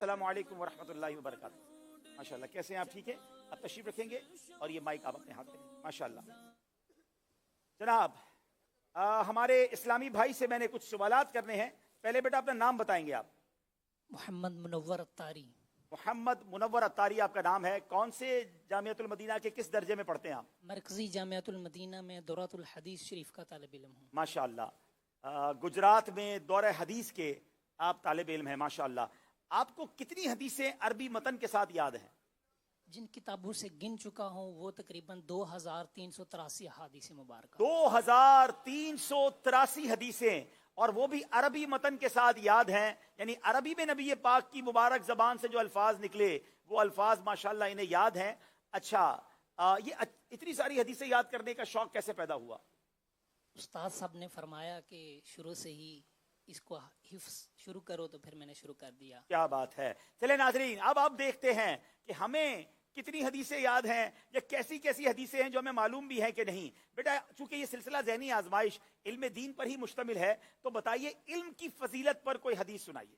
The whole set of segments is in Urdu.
السلام علیکم ورحمۃ اللہ وبرکاتہ. ماشاءاللہ, کیسے ہیں آپ؟ ٹھیک ہے. آپ تشریف رکھیں گے اور یہ مائک آپ اپنے ہاتھ میں لیں. ماشاءاللہ. جناب, ہمارے اسلامی بھائی سے میں نے کچھ سوالات کرنے ہیں. پہلے بیٹا اپنا نام بتائیں گے آپ؟ محمد منور اتاری. محمد منور اتاری آپ کا نام ہے. کون سے جامعۃ المدینہ کے کس درجے میں پڑھتے ہیں آپ؟ مرکزی جامعۃ المدینہ میں دورۃ الحدیث شریف کا طالب علم ہوں. ماشاءاللہ. گجرات میں دورہ حدیث کے آپ طالب علم ہیں. ماشاءاللہ. آپ کو کتنی حدیثیں عربی متن کے ساتھ یاد ہیں؟ جن کتابوں سے گن چکا ہوں وہ تقریباً 2383 احادیث مبارکہ. 2383 حدیثیں, اور وہ بھی عربی متن کے ساتھ یاد ہیں. یعنی عربی میں نبی پاک کی مبارک زبان سے جو الفاظ نکلے وہ الفاظ ماشاءاللہ انہیں یاد ہیں. اچھا, یہ اتنی ساری حدیثیں یاد کرنے کا شوق کیسے پیدا ہوا؟ استاد صاحب نے فرمایا کہ شروع سے ہی اس کو حفظ شروع کرو, تو پھر میں نے شروع کر دیا. کیا بات ہے. چلے ناظرین, اب آپ دیکھتے ہیں کہ ہمیں کتنی حدیثیں یاد ہیں یا کیسی کیسی حدیثیں ہیں جو ہمیں معلوم بھی ہیں کہ نہیں. بیٹا, چونکہ یہ سلسلہ ذہنی آزمائش علم دین پر ہی مشتمل ہے, تو بتائیے علم کی فضیلت پر کوئی حدیث سنائیے.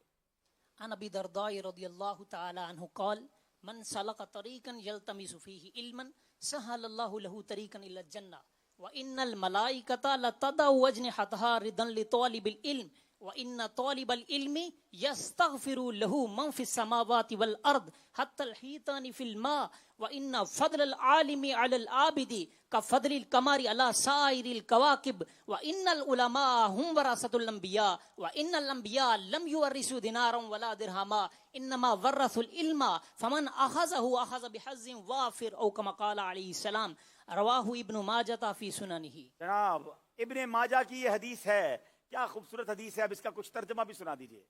عن ابی درداء رضی اللہ تعالی عنہ قال من سلک طریقا یلتمس فیہ علما سہل اللہ له طریقا الی الجنہ وان الملائکۃ لتضع اجنحتها رضا لطالب العلم وَإِنَّ طَالِبَ الْعِلْمِ يَسْتَغْفِرُ لَهُ مَنْ فِي السَّمَاوَاتِ وَالْأَرْضِ حَتَّى الْحِيتَانِ فِي الْمَاءِ وَإِنَّ فَضْلَ الْعَالِمِ عَلَى الْعَابِدِ كَفَضْلِ الْقَمَرِ عَلَى سَائِرِ الْكَوَاكِبِ وَإِنَّ الْعُلَمَاءَ هُمْ وَرَثَةُ الْأَنْبِيَاءِ وَإِنَّ الْأَنْبِيَاءَ لَمْ يُوَرِّثُوا دِينَارًا وَلَا دِرْهَمًا إِنَّمَا وَرَّثُوا الْعِلْمَ فَمَنْ أَخَذَهُ أَخَذَ بِحَظٍّ وَافِرٍ أو كما قال علیہ السلام. رواہ ابن ماجہ فی سننہ. جناب, ابن ماجہ کی یہ حدیث ہے. کیا خوبصورت حدیث ہے. اب اس کا کچھ ترجمہ بھی سنا دیجئے.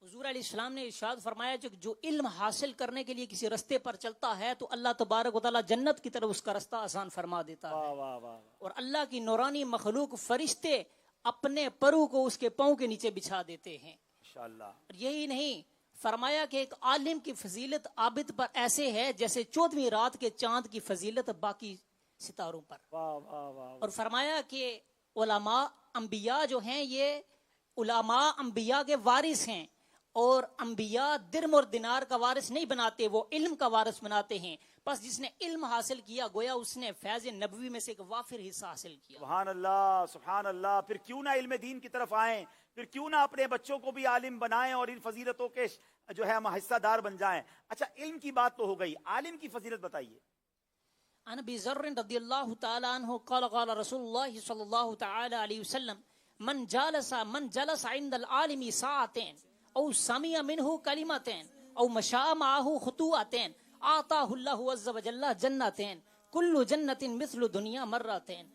حضور علیہ السلام نے ارشاد فرمایا کہ جو علم حاصل کرنے کے لیے کسی رستے پر چلتا ہے تو اللہ تبارک و تعالی جنت کی طرف اس کا رستہ آسان فرما دیتا ہے. واہ واہ واہ. اور اللہ کی نورانی مخلوق فرشتے اپنے پرو کو اس کے پاؤں کے نیچے بچھا دیتے ہیں. ماشاءاللہ. یہی نہیں, فرمایا کہ ایک عالم کی فضیلت عابد پر ایسے ہے جیسے 14ویں رات کے چاند کی فضیلت باقی ستاروں پر. واہ واہ واہ. اور فرمایا کہ علماء انبیاء جو ہیں یہ علماء انبیاء کے وارث ہیں, اور انبیاء درم اور دینار کا وارث نہیں بناتے, وہ علم کا وارث بناتے ہیں. بس جس نے علم حاصل کیا گویا اس نے فیض نبوی میں سے ایک وافر حصہ حاصل کیا. سبحان اللہ سبحان اللہ. پھر کیوں نہ علم دین کی طرف آئیں, پھر کیوں نہ اپنے بچوں کو بھی عالم بنائیں اور ان فضیلتوں کے جو ہے ہم حصہ دار بن جائیں. اچھا, علم کی بات تو ہو گئی, عالم کی فضیلت بتائیے. عن ابی ذر رضی اللہ تعالی عنہ قال قال رسول اللہ صلی اللہ تعالی علیہ وسلم من جلس عند العالم ساعتين او سمع منه كلمتين او مشى معه خطوتين اعطاه الله عز وجل جنتين كل جنة مثل دنیا مرتين.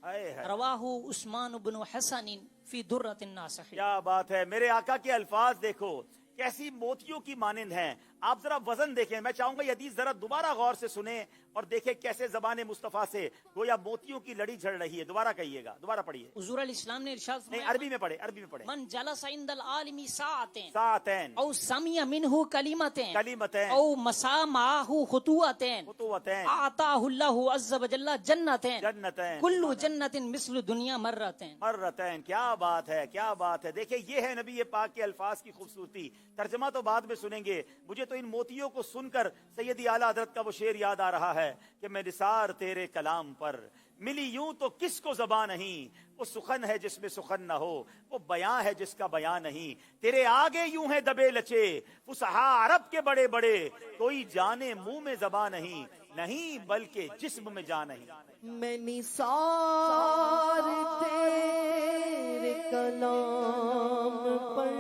رواہ عثمان بن حسن فی درۃ الناصح. کیا بات ہے. میرے آقا کے الفاظ دیکھو کیسی موتیوں کی مانند ہیں. آپ ذرا وزن دیکھیں. میں چاہوں گا یہ حدیث ذرا دوبارہ غور سے سنیں اور دیکھیں کیسے زبان مصطفیٰ سے گویا موتیوں کی لڑی جھڑ رہی ہے. دوبارہ کہیے گا, دوبارہ پڑھیے. حضور علیہ السلام نے ارشاد نہیں, فرمایا عربی میں پڑھے, عربی میں پڑھے. من جلس عند العالم ساعتين ساعتين او سمع منه كلمتين كلمتين او مسا معه خطوتين خطوتين اعطاه الله عز وجل جنتين جنتين كل جنة مثل دنیا مرتين. مرتين. کیا بات ہے, کیا بات ہے. دیکھیں یہ ہے نبی پاک کے الفاظ کی خوبصورتی. ترجمہ تو بعد میں سنیں گے. مجھے تو ان موتیوں کو سن کر سیدی اعلیٰ حضرت کا وہ شعر یاد آ رہا ہے کہ میں نثار تیرے کلام پر ملی یوں تو کس کو زبان نہیں, وہ سخن ہے جس میں سخن نہ ہو, وہ بیان ہے جس کا بیان نہیں. تیرے آگے یوں ہے دبے لچے فصحا عرب کے بڑے بڑے, کوئی جانے منہ میں زبان نہیں, نہیں بلکہ جسم میں جان نہیں. میں نثار تیرے کلام پر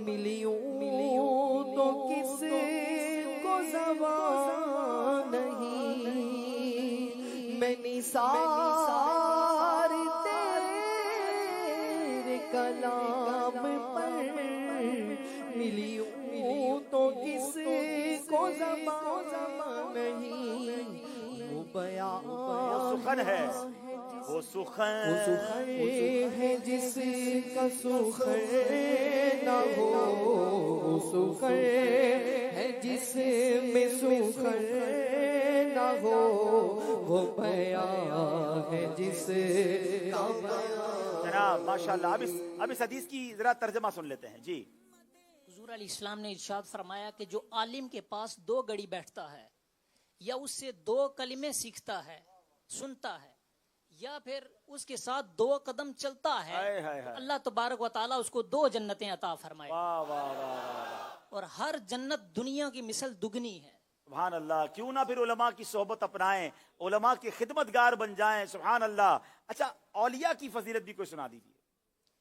ملیوں تو کس کو زبان نہیں. میں نثار تیرے کلام پر ملیوں تو کس کو زبان نہیں. وہ بیان سخن ہے, وہ سخن ہے جس کا سخن نہ ہو, وہ سخن ہے جس میں سخن نہ ہو, وہ بیان ہے جس کا بیان. جناب ماشاءاللہ. اب اس حدیث کی ذرا ترجمہ سن لیتے ہیں. جی. حضور علیہ السلام نے ارشاد فرمایا کہ جو عالم کے پاس 2 گھڑی بیٹھتا ہے یا اس سے 2 کلمے سیکھتا ہے سنتا ہے یا پھر اس کے ساتھ 2 قدم چلتا ہے ہائے ہائے ہائے۔ اللہ تبارک و تعالیٰ اس کو 2 جنتیں عطا فرمائے واہ واہ واہ واہ، اور ہر جنت دنیا کی مثل دگنی ہے۔ سبحان اللہ، کیوں نہ پھر علماء کی صحبت اپنائیں، علماء کے خدمتگار بن جائیں، سبحان اللہ۔ اچھا، اولیاء کی فضیلت بھی کوئی سنا دیجیے،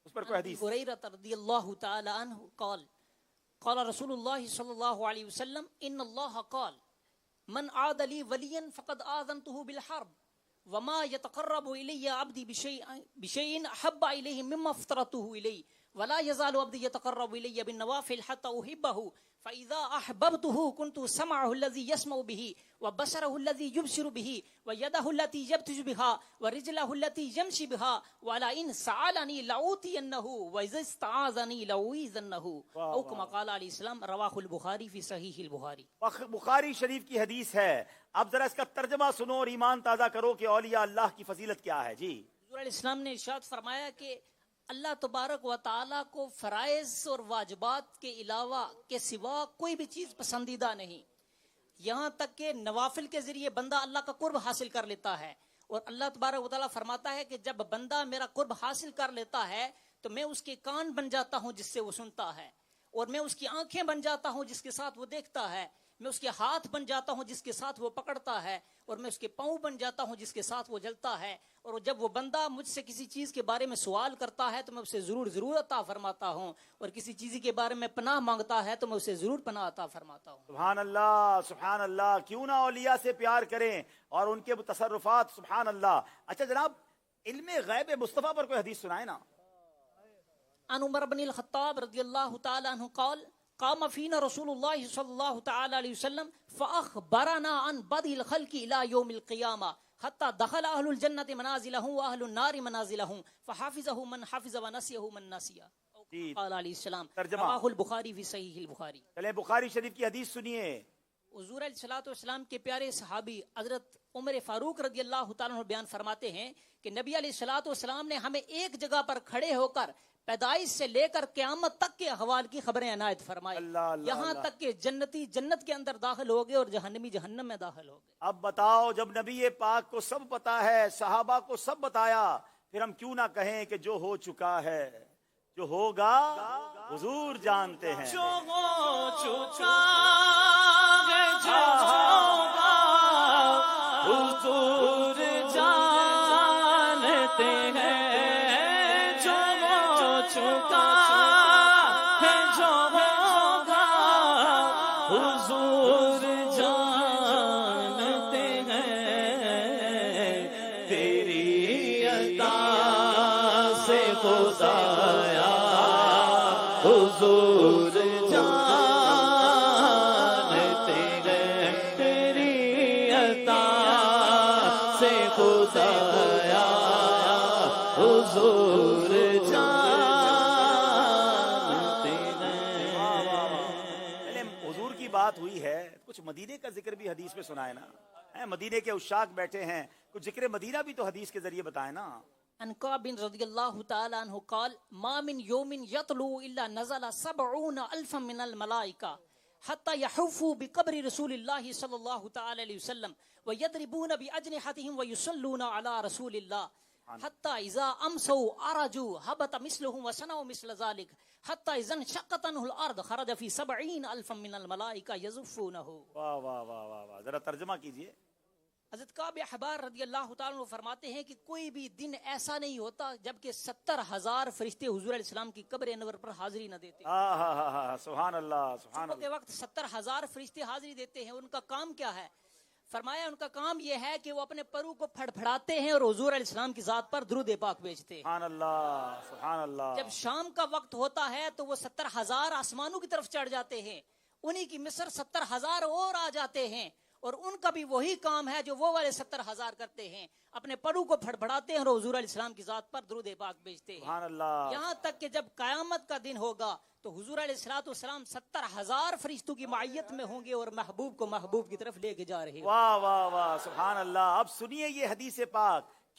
اس پر کوئی حدیث۔ ہریرہ رضی اللہ تعالی عنہ قال قال رسول اللہ صلی اللہ علیہ وسلم ان اللہ قال من عاد لی ولیا فقد آذنته بالحرب وما يتقرب الی عبدی بشیء احب الیہ مما افترضته الیہ ولا يزال عبدی يتقرب الی بالنوافل حتى احبه فاذا احببته كنت سمعه الذي يسمع به وبصره الذي يبصر به ويده التي يبطش بها ورجله التي يمشي بها ولئن سألني لأعطينه وإذا استعاذني لأعيذنه او كما قال عليه السلام رواه البخاری في صحیح البخاری۔ بخاری شریف کی حدیث ہے، اب ذرا اس کا ترجمہ سنو اور ایمان تازہ کرو کہ اولیاء اللہ کی فضیلت کیا ہے۔ جی، حضور علیہ السلام نے ارشاد فرمایا کہ اللہ تبارک و تعالیٰ کو فرائض اور واجبات کے علاوہ کے سوا کوئی بھی چیز پسندیدہ نہیں، یہاں تک کہ نوافل کے ذریعے بندہ اللہ کا قرب حاصل کر لیتا ہے، اور اللہ تبارک و تعالیٰ فرماتا ہے کہ جب بندہ میرا قرب حاصل کر لیتا ہے تو میں اس کے کان بن جاتا ہوں جس سے وہ سنتا ہے، اور میں اس کی آنکھیں بن جاتا ہوں جس کے ساتھ وہ دیکھتا ہے، میں اس کے ہاتھ بن جاتا ہوں جس کے ساتھ وہ پکڑتا ہے، اور میں اس کے پاؤں بن جاتا ہوں جس کے ساتھ وہ جلتا ہے، اور جب وہ بندہ مجھ سے کسی چیز کے بارے میں سوال کرتا ہے تو میں اسے ضرور عطا فرماتا ہوں، اور کسی چیز کے بارے میں پناہ مانگتا ہے تو میں اسے ضرور پناہ عطا فرماتا ہوں۔ سبحان اللہ سبحان اللہ، کیوں نہ اولیاء سے پیار کریں اور ان کے تصرفات، سبحان اللہ۔ اچھا جناب، علم غیب مصطفیٰ پر کوئی حدیث سنائے نا۔ عن عمر بن الخطاب رضی اللہ تعالی عنہ قال قام فینا رسول اللہ صلی اللہ تعالی علیہ وسلم فاخبرنا عن بدء الخلق الى یوم القیامہ حتی دخل اہل الجنت منازلہم واہل النار منازلہم فحافظہ من حفظ ونسیہ من نسیہ قال علیہ السلام ترجمہ۔ رواہ البخاری فی صحیح البخاری۔ چلیں بخاری شریف کی حدیث سنیے۔ حضور علیہ الصلوۃ والسلام کے پیارے صحابی حضرت عمر فاروق رضی اللہ تعالیٰ عنہ بیان فرماتے ہیں کہ نبی علیہ الصلوۃ والسلام نے ہمیں ایک جگہ پر کھڑے ہو کر پیدائش سے لے کر قیامت تک کے احوال کی خبریں عنایت فرمائی، یہاں تک کہ جنتی جنت کے اندر داخل ہو گئے اور جہنمی جہنم میں داخل ہو گئے۔ اب بتاؤ، جب نبی پاک کو سب پتا ہے، صحابہ کو سب بتایا، پھر ہم کیوں نہ کہیں کہ جو ہو چکا ہے، جو ہوگا حضور جانتے ہیں۔ جو ہو چکا ہے، جو ہوگا حضور جانتے ہیں، جو ہو چکا ہے، جو ہوگا حضور جانتے ہیں، تیری عطا سے خدایا حضور جانتے ہیں، تیری عطا سے خدایا حضور جانتے ہیں۔ پہلے حضور کی بات ہوئی ہے، کچھ مدینے کا ذکر بھی حدیث میں سنائے نا۔ مدینے کے عشاق بیٹھے ہیں، کچھ ذکر مدینہ بھی تو حدیث کے ذریعے بتائے نا۔ عن کعب رضی اللہ تعالی عنہ قال ما من یوم یطلو الا نزل 70,000 من الملائکہ حتى يحفوا بقبر رسول اللہ صلی اللہ تعالی علیہ وسلم ويضربون بأجنحتهم ويصلون على رسول اللہ حتى اذا امسوا عرجوا هبط مثلهم وصنعوا مثل ذلك حتى اذا انشقت عنه الارض خرج في 70,000 من الملائکہ يزفونه۔ واہ واہ واہ واہ واہ، ذرا ترجمہ کیجئے۔ حضرت کعب احبار رضی اللہ تعالیٰ عنہ فرماتے ہیں کہ کوئی بھی دن ایسا نہیں ہوتا جبکہ 70,000 فرشتے حضور علیہ السلام کی قبر انور پر حاضری نہ دیتے۔ سبحان اللہ سبحان صبح کے اللہ۔ وقت 70,000 فرشتے حاضری دیتے ہیں، ان کا کام کیا ہے؟ فرمایا ان کا کام یہ ہے کہ وہ اپنے پرو کو پھڑپھڑاتے ہیں اور حضور علیہ السلام کی ذات پر درود پاک بھیجتے ہیں۔ سبحان اللہ سبحان اللہ۔ جب شام کا وقت ہوتا ہے تو وہ 70,000 آسمانوں کی طرف چڑھ جاتے ہیں، انہی کی مصر 70,000 اور آ جاتے ہیں، اور ان کا بھی وہی کام ہے جو وہ والے 70,000 کرتے ہیں، اپنے پرو کو پھڑپھڑاتے ہیں اور حضور علیہ السلام کی ذات پر درود پاک بھیجتے ہیں۔ سبحان اللہ۔ یہاں تک کہ جب قیامت کا دن ہوگا تو حضور علیہ السلام 70,000 فرشتوں کی معیت میں ہوں گے اور محبوب کو محبوب کی طرف لے کے جا رہے ہیں۔ واہ واہ واہ، سبحان اللہ۔ اب سنیے یہ حدیث پاک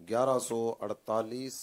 1148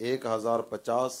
1050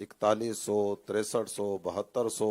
4100, 6300, 7200